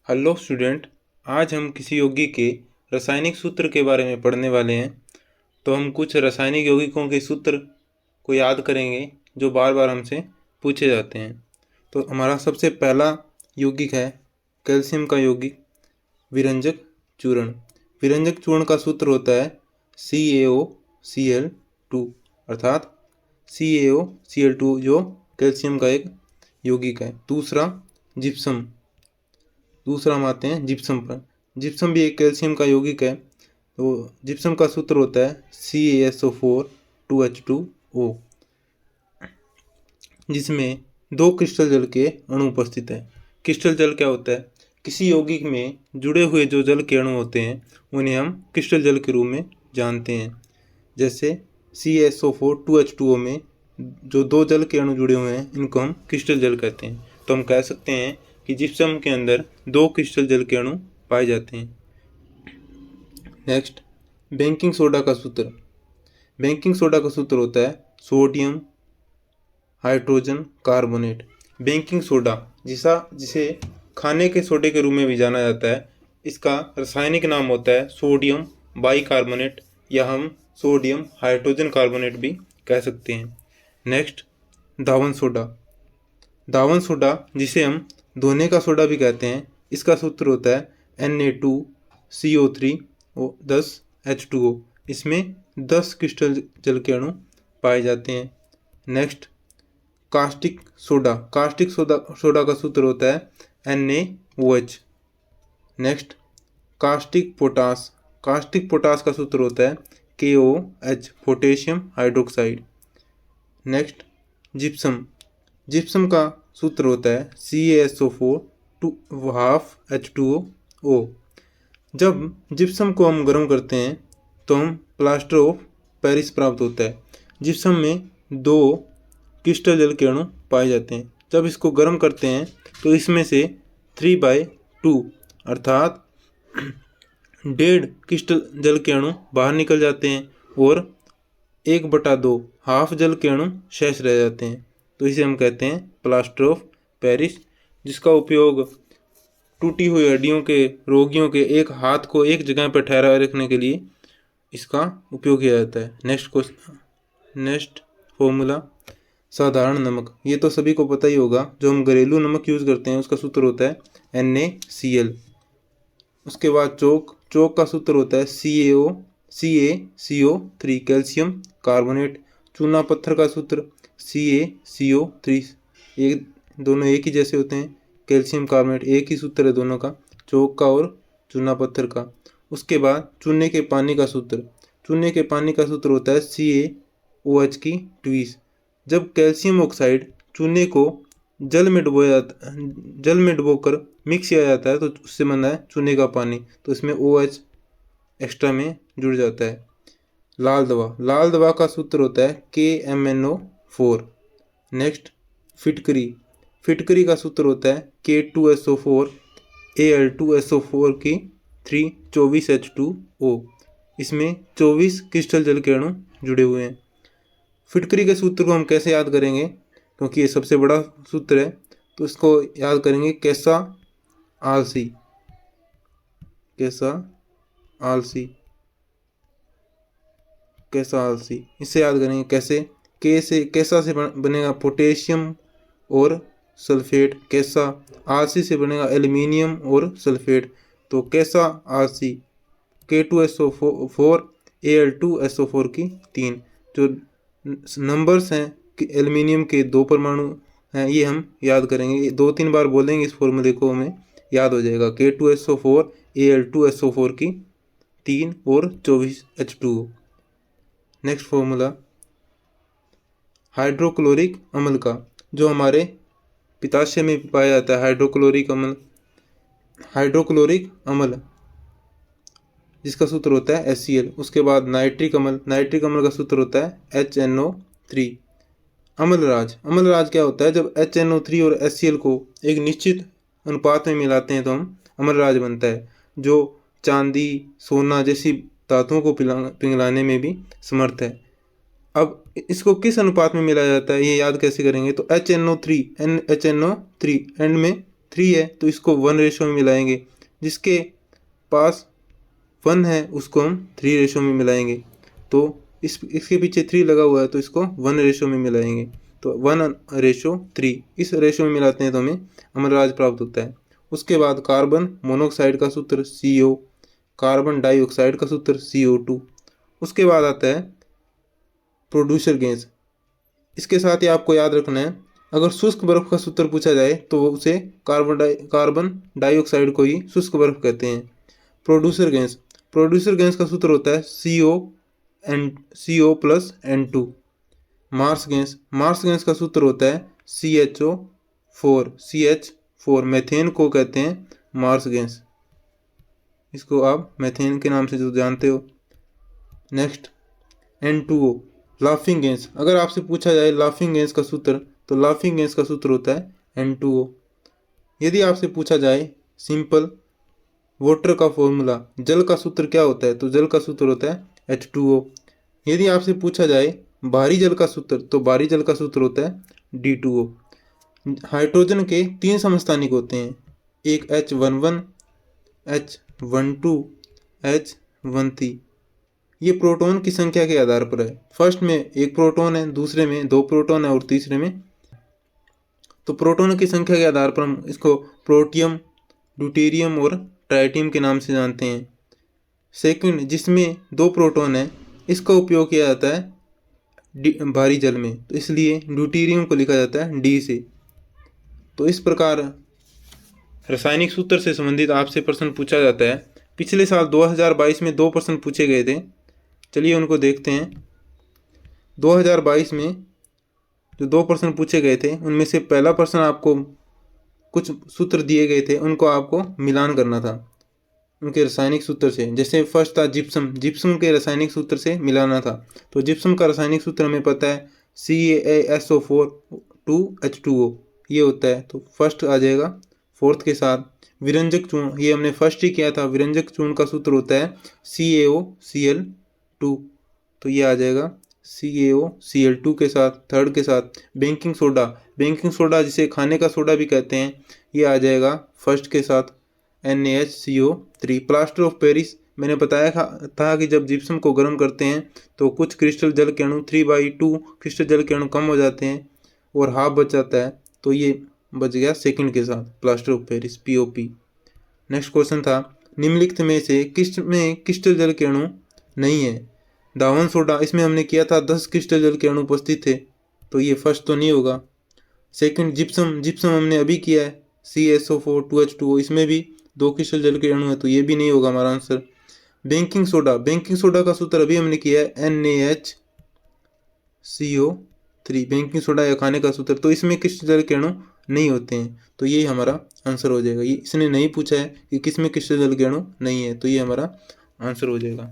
Hello student. आज हम किसी यौगिक के रासायनिक सूत्र के बारे में पढ़ने वाले हैं। तो हम कुछ रासायनिक यौगिकों के सूत्र को याद करेंगे जो बार बार हमसे पूछे जाते हैं। तो हमारा सबसे पहला यौगिक है कैल्शियम का यौगिक विरंजक चूर्ण। विरंजक चूर्ण का सूत्र होता है CaOCl2 अर्थात CaOCl2 जो कैल्शियम का एक यौगिक है। दूसरा हम आते हैं जिप्सम पर। जिप्सम भी एक कैल्शियम का यौगिक है। तो जिप्सम का सूत्र होता है CaSO4 2H2O जिसमें 2 क्रिस्टल जल के अणु उपस्थित है। क्रिस्टल जल क्या होता है? किसी यौगिक में जुड़े हुए जो जल के अणु होते हैं उन्हें हम क्रिस्टल जल के रूप में जानते हैं। जैसे CaSO4 2H2O में जो 2 जल के अणु जुड़े हुए हैं इनको हम क्रिस्टल जल कहते हैं। तो हम कह सकते हैं कि जिप्सम के अंदर 2 क्रिस्टल जल के अणु पाए जाते हैं। नेक्स्ट, बेकिंग सोडा का सूत्र। बेकिंग सोडा का सूत्र होता है sodium hydrogen carbonate. Baking soda जिसे खाने के सोडे के रूप में भी जाना जाता है, इसका रासायनिक नाम होता है सोडियम बाइकार्बोनेट या हम सोडियम हाइड्रोजन कार्बोनेट भी कह सकते हैं। नेक्स्ट, दावन सोडा। दावन सोडा जिसे हम धोने का सोडा भी कहते हैं, इसका सूत्र होता है Na2CO3 10H2O। इसमें 10 क्रिस्टल जल के अणु पाए जाते हैं। Next, caustic soda. Caustic soda का सूत्र होता है NaOH। Next, caustic potash. Caustic potash का सूत्र होता है KOH potassium hydroxide. Next, gypsum. Gypsum का सूत्र होता है CaSO4 2H2O। जब जिप्सम को हम गर्म करते हैं तो हम प्लास्टर ऑफ पेरिस प्राप्त होता है। जिप्सम में 2 क्रिस्टल जल के अणु पाए जाते हैं। जब इसको गर्म करते हैं तो इसमें से 3/2 अर्थात 1.5 क्रिस्टल जल के अणु बाहर निकल जाते हैं और 1/2 हाफ जल के अणु शेष रह जाते हैं। तो इसे हम कहते हैं प्लास्टर ऑफ पेरिस, जिसका उपयोग टूटी हुई हड्डियों के रोगियों के एक हाथ को एक जगह पर ठहराए रखने के लिए इसका उपयोग किया जाता है। नेक्स्ट फॉर्मूला, साधारण नमक। ये तो सभी को पता ही होगा। जो हम घरेलू नमक यूज़ करते हैं उसका सूत्र होता है NaCl। उसके बाद चौक का सूत्र होता है CaCO3 कैल्शियम कार्बोनेट। चूना पत्थर का सूत्र CaCO3। दोनों एक ही जैसे होते हैं। कैल्शियम कार्बोनेट एक ही सूत्र है दोनों का, चौक का और चूना पत्थर का। उसके बाद चूने के पानी का सूत्र होता है CaOH। जब कैल्शियम ऑक्साइड चूने को जल में डुबोकर मिक्स किया जाता है तो उससे बनता है चूने का पानी। तो इसमें OH एक्स्ट्रा में जुड़ जाता है। लाल दवा का सूत्र होता है KMnO4। नेक्स्ट, फिटकरी का सूत्र होता है K2SO4Al2SO4 3 24H2O। इसमें 24 क्रिस्टल जल के अणु जुड़े हुए हैं। फिटकरी के सूत्र को हम कैसे याद करेंगे, क्योंकि ये सबसे बड़ा सूत्र है, तो इसको याद करेंगे कैसा आलसी। इससे याद करेंगे कैसे। कैसा से बनेगा पोटेशियम और सल्फेट। कैसा आलसी से बनेगा एल्युमिनियम और सल्फेट। तो कैसा आलसी K2SO4Al2SO4 3। जो नंबर्स हैं कि एल्युमिनियम के 2 परमाणु हैं, ये हम याद करेंगे। 2-3 बार बोलेंगे इस फॉर्मूले को, हमें याद हो जाएगा। K2SO4Al2SO4 3 और 24H2O। नेक्स्ट फॉर्मूला, हाइड्रोक्लोरिक अम्ल का, जो हमारे पित्ताशय में पाया जाता है। हाइड्रोक्लोरिक अम्ल जिसका सूत्र होता है HCl। उसके बाद नाइट्रिक अम्ल का सूत्र होता है HNO3। अम्लराज क्या होता है? जब HNO3 और HCl को एक निश्चित अनुपात में मिलाते हैं तो हम अम्लराज बनता है, जो चांदी सोना जैसी धातुओं को पिघलाने में भी समर्थ है। अब इसको किस अनुपात में मिलाया जाता है ये याद कैसे करेंगे? तो HNO3 एंड में 3 है तो इसको 1 रेशो में मिलाएंगे, जिसके पास 1 है उसको हम 3 रेशो में मिलाएंगे। तो इसके पीछे 3 लगा हुआ है तो इसको 1 रेशो में मिलाएंगे, तो 1:3 इस रेशो में मिलाते हैं तो हमें अम्लराज प्राप्त होता है। उसके बाद कार्बन मोनोऑक्साइड का सूत्र CO, कार्बन डाइऑक्साइड का सूत्र CO2। उसके बाद आता है प्रोड्यूसर गैस। इसके साथ ही आपको याद रखना है, अगर शुष्क बर्फ का सूत्र पूछा जाए तो उसे कार्बन डाइऑक्साइड को ही शुष्क बर्फ कहते हैं। प्रोड्यूसर गैस का सूत्र होता है CO+N2। मार्स गैस का सूत्र होता है CH4। मेथेन को कहते हैं मार्स गैस, इसको आप मेथेन के नाम से जो जानते हो। Next N2O laughing gas. अगर आपसे पूछा जाए लाफिंग गैस का सूत्र, तो लाफिंग गैस का सूत्र होता है N2O। यदि आपसे पूछा जाए सिंपल वाटर का फॉर्मूला, जल का सूत्र क्या होता है, तो जल का सूत्र होता है H2O। यदि आपसे पूछा जाए भारी जल का सूत्र, तो भारी जल का सूत्र होता है D2O। हाइड्रोजन के 3 समस्थानिक होते हैं, एक H11, H12, H13। ये प्रोटॉन की संख्या के आधार पर है। फर्स्ट में 1 प्रोटॉन है, दूसरे में 2 प्रोटॉन है और तीसरे में, तो प्रोटॉन की संख्या के आधार पर हम इसको प्रोटियम, ड्यूटेरियम और ट्राइटियम के नाम से जानते हैं। सेकंड, जिसमें 2 प्रोटॉन है, इसका उपयोग किया जाता है भारी जल में, तो इसलिए ड्यूटेरियम को लिखा जाता है D से। तो इस प्रकार रासायनिक सूत्र से संबंधित आपसे प्रश्न पूछा जाता है। पिछले साल 2022 में 2 प्रश्न पूछे गए थे, चलिए उनको देखते हैं। 2022 में जो 2 प्रश्न पूछे गए थे उनमें से पहला प्रश्न आपको कुछ सूत्र दिए गए थे, उनको आपको मिलान करना था उनके रासायनिक सूत्र से। जैसे फर्स्ट था जिप्सम के रासायनिक सूत्र से मिलाना था। तो जिप्सम का रासायनिक सूत्र हमें पता है CaSO4 ये होता है, तो फर्स्ट आ जाएगा। फोर्थ के साथ विरंजक चूर्ण, ये हमने फर्स्ट ही किया था, विरंजक चूर्ण का सूत्र होता है CaOCl2, तो ये आ जाएगा CaOCl2 के साथ। थर्ड के साथ बेकिंग सोडा जिसे खाने का सोडा भी कहते हैं, ये आ जाएगा फर्स्ट के साथ NaHCO3। प्लास्टर ऑफ पेरिस मैंने बताया था कि जब जिप्सम को गर्म करते हैं तो कुछ क्रिस्टल जल के अणु 3/2 क्रिस्टल जल के अणु कम हो जाते हैं और हाफ बच जाता है, तो ये बच गया सेकंड के साथ plaster of Paris POP। Next question था निम्नलिखित में से किस में क्रिस्टल जल के अणु नहीं है। दावन सोडा, इसमें हमने किया था 10 क्रिस्टल जल के अणु उपस्थित थे, तो ये फर्स्ट तो नहीं होगा। सेकंड जिप्सम हमने अभी किया है CaSO4 2H2O, इसमें भी 2 क्रिस्टल जल के अणु है, तो ये भी नहीं होगा हमारा आंसर। बेकिंग सोडा का सूत्र अभी हमने किया है NaHCO3, बेकिंग सोडा या खाने का सूत्र, तो इसमें क्रिस्टल जल के अणु नहीं होते हैं, तो यही हमारा आंसर हो जाएगा। ये इसने नहीं पूछा है कि किस में क्रिस्टल जल के अणु नहीं है, तो ये हमारा आंसर हो जाएगा।